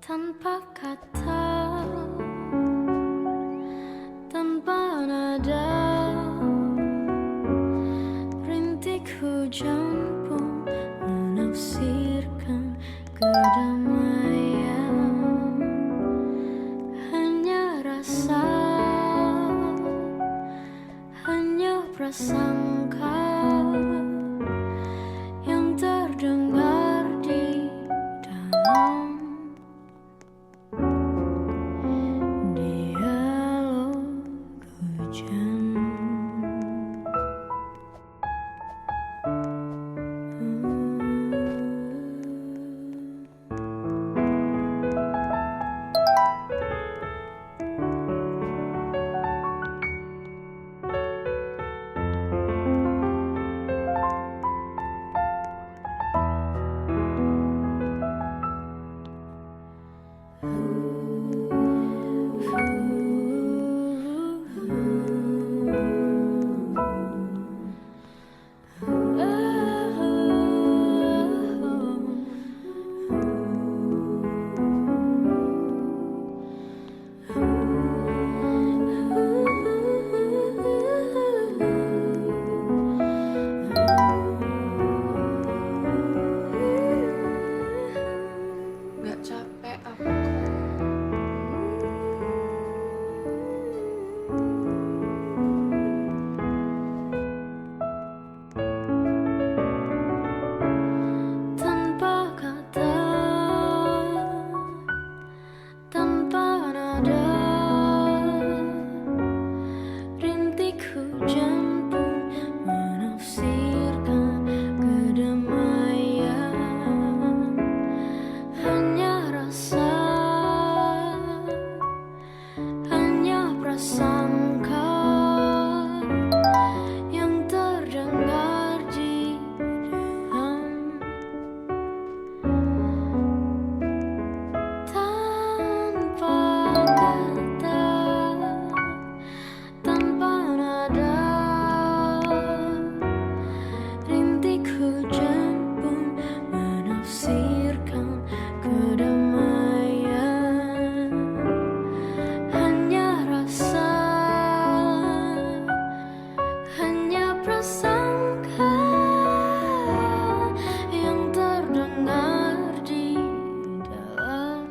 Tanpa kata, tanpa nada, rintik hujan pun menafsirkan kedamaian. Hanya rasa, hanya prasangka yang terdengar di dalam Gak capek apa? tanpa kata, tanpa nada, rintik hujan pun menafsirkan kedamaian. Hanya rasa, hanya prasangka yang terdengar di dalam. Tanpa kata, tanpa nada, rintik hujan pun menafsirkan kedamaian. Hanya rasa, hanya prasangka yang terdengar di dalam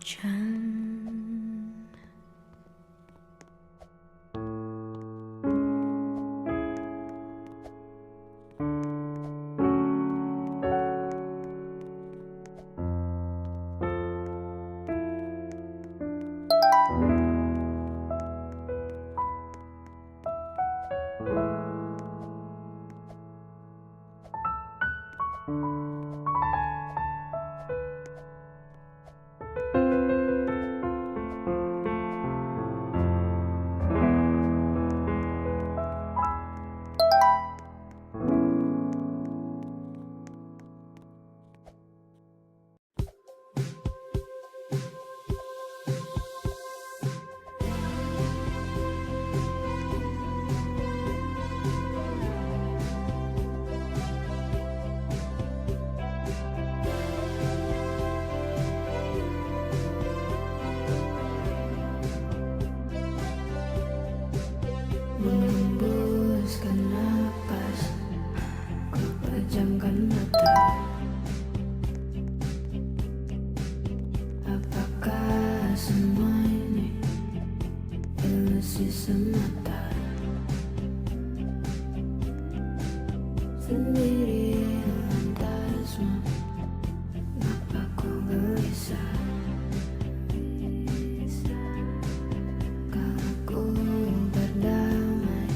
hujan. Menghembuskan napas, ku pejamkan mata. Apakah semua ini ilusi semata? Sendiri lantasmu, kenapa ku gelisah? Kalau ku berdamai,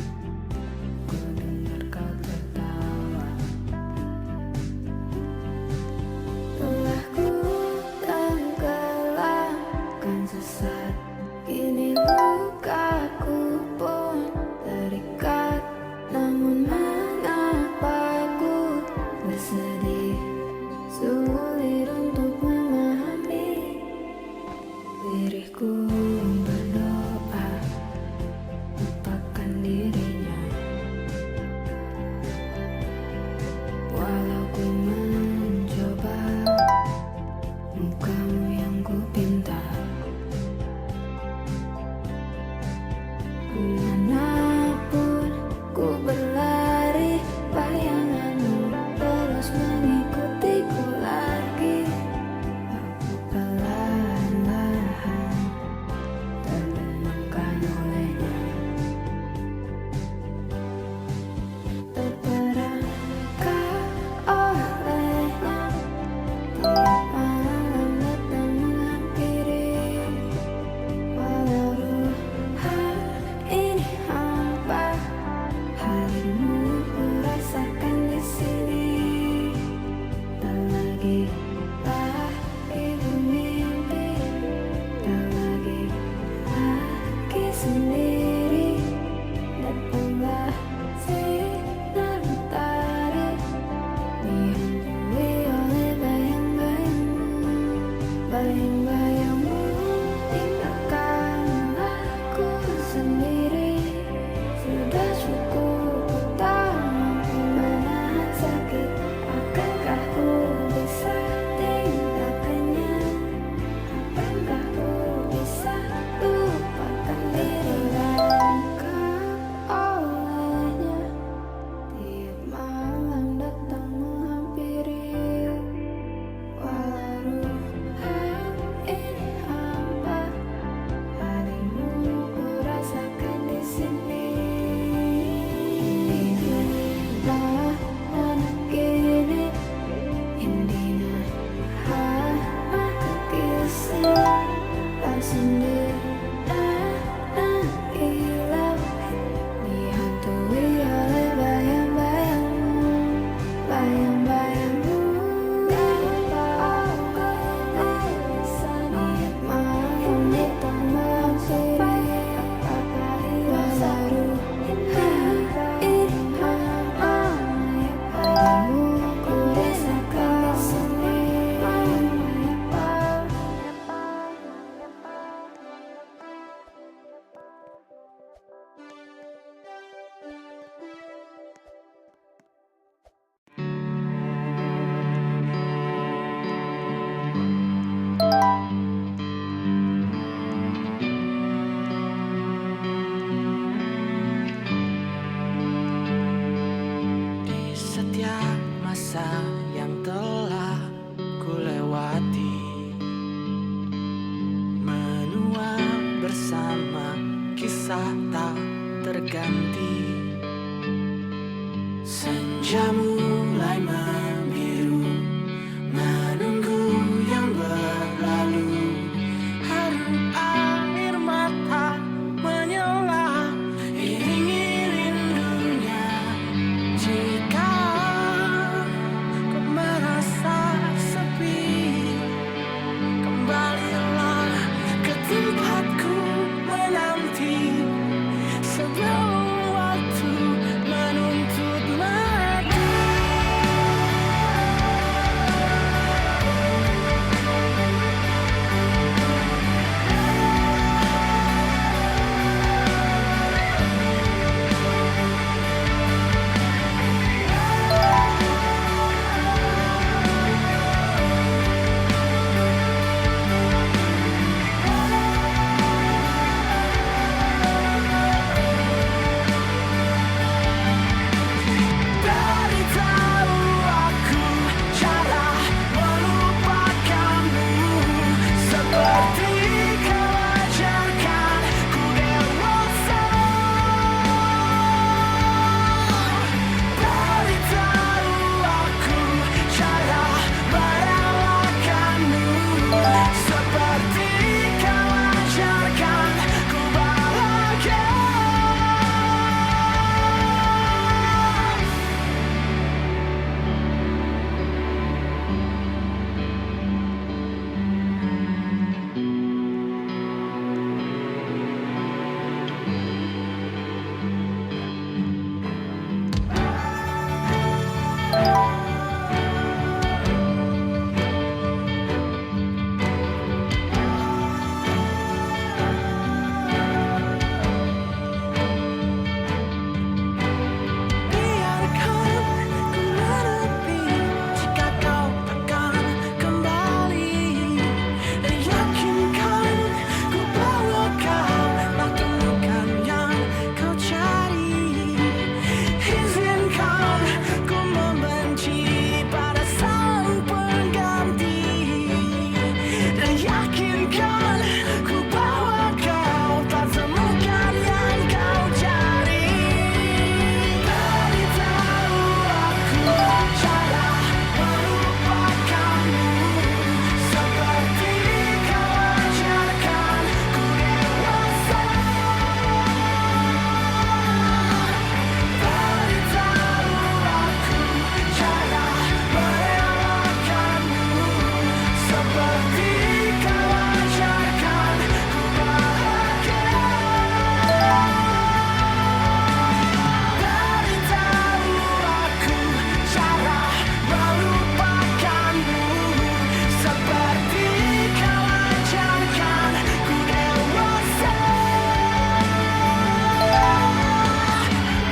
ku dengar kau tertawa. Telah ku tenggelamkan sesat, kini lukaku pun rasa tak terganti. Senja mulai membiru, menunggu yang berlalu. Harum air mata menyela, iringi rindunya. Jika kau merasa sepi, kembalilah ke tempatku menanti. Sebelum waktu menuntut mati. Beritahu aku cara melupakanmu, seperti kau ajarkan ku dewasa. Beritahu aku cara merelakanmu, seperti kau ajarkan ku bahagia. Biarkan ku menepi jika kau takkan kembali, dan yakinkan ku bahwa kau telah temukan yang kau cari. Izinkan ku membenci pada sang pengganti, dan yakinkan ku bahwa kau telah temukan yang kau cari. Beritahu aku cara melupakanmu, seperti kau ajarkan ku dewasa. Beritahu aku cara merelakanmu, seperti kau ajarkan ku bahagia. Beritahu aku cara melupakanmu, seperti kau ajarkan ku dewasa.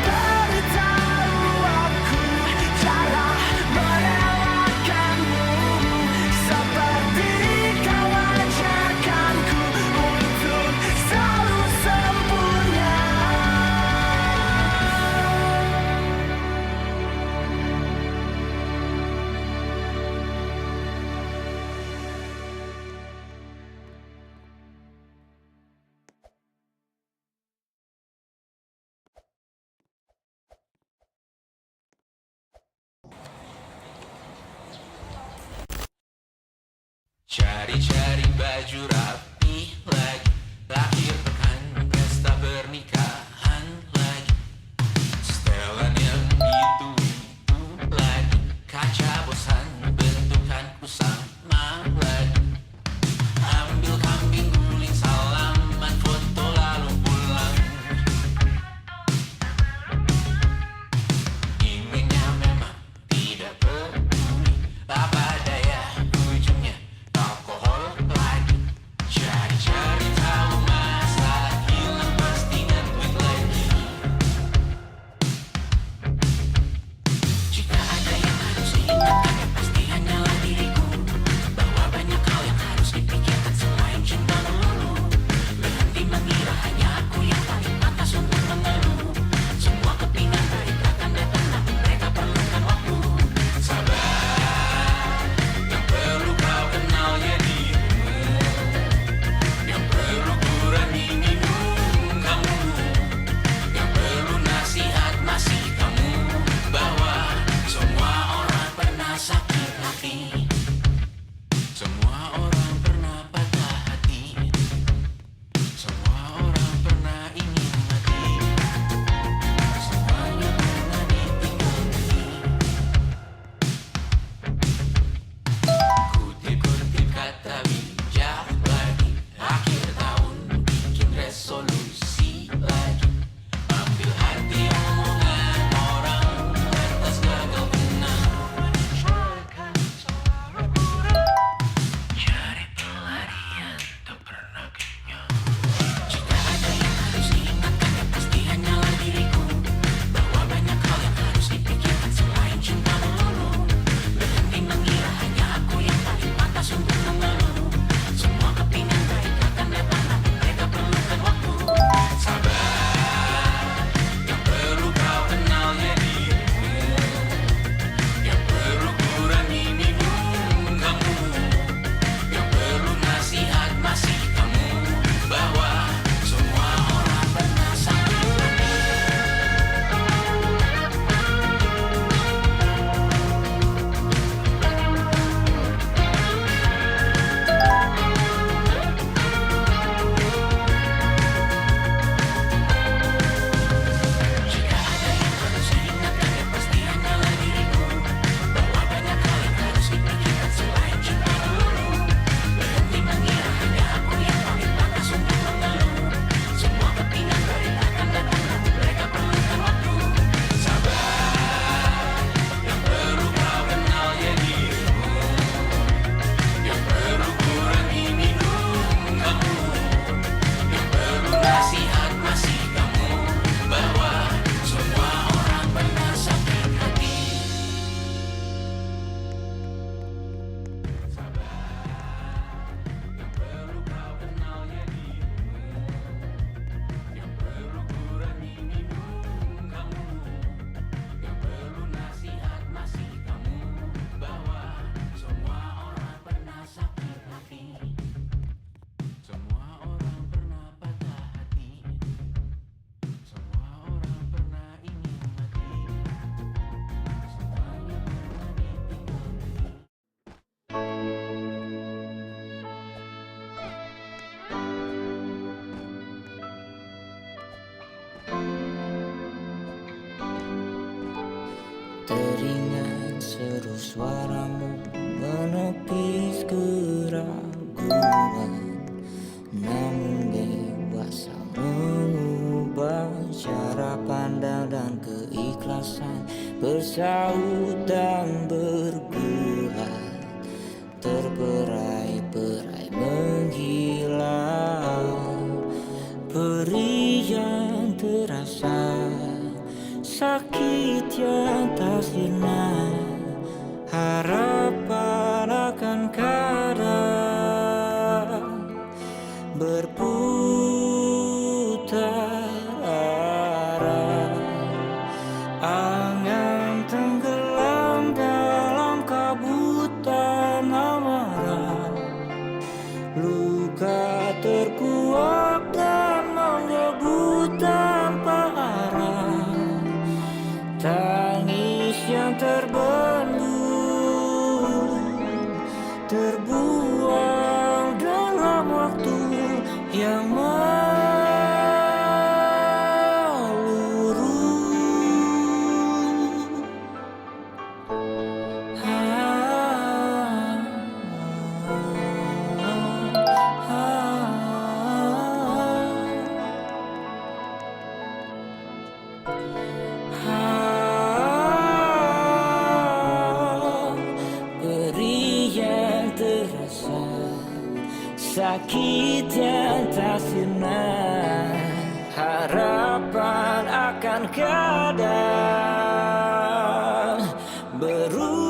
Beritahu aku cara merelakanmu, seperti kau ajarkanku untuk selalu sempurna. Cari-cari baju rapi lagi, lahir pekan pesta pernikahan lagi, setelan yang itu lagi, kaca bosan bentukanku sama lagi. Ambil kambing guling salaman foto lalu pulang. Imingnya memang tidak peduli, apa daya ujungnya alkohol lagi. Cari-cari tahu masa namun dewasa mengubah cara pandang dan keikhlasan, bersaut dan bergulat, terperai-perai menghilang. Perih yang terasa, sakit yang tak sirna, harapan akan kadang berputar arah. Angan tenggelam dalam kabutan amarah, luka terkuak dan menggebu tanpa arah. Tangis yang terbendung terbuang dalam waktu yang meluru. Perih yang terasa, sakit yang tak sirna, harapan akan kadang berubah.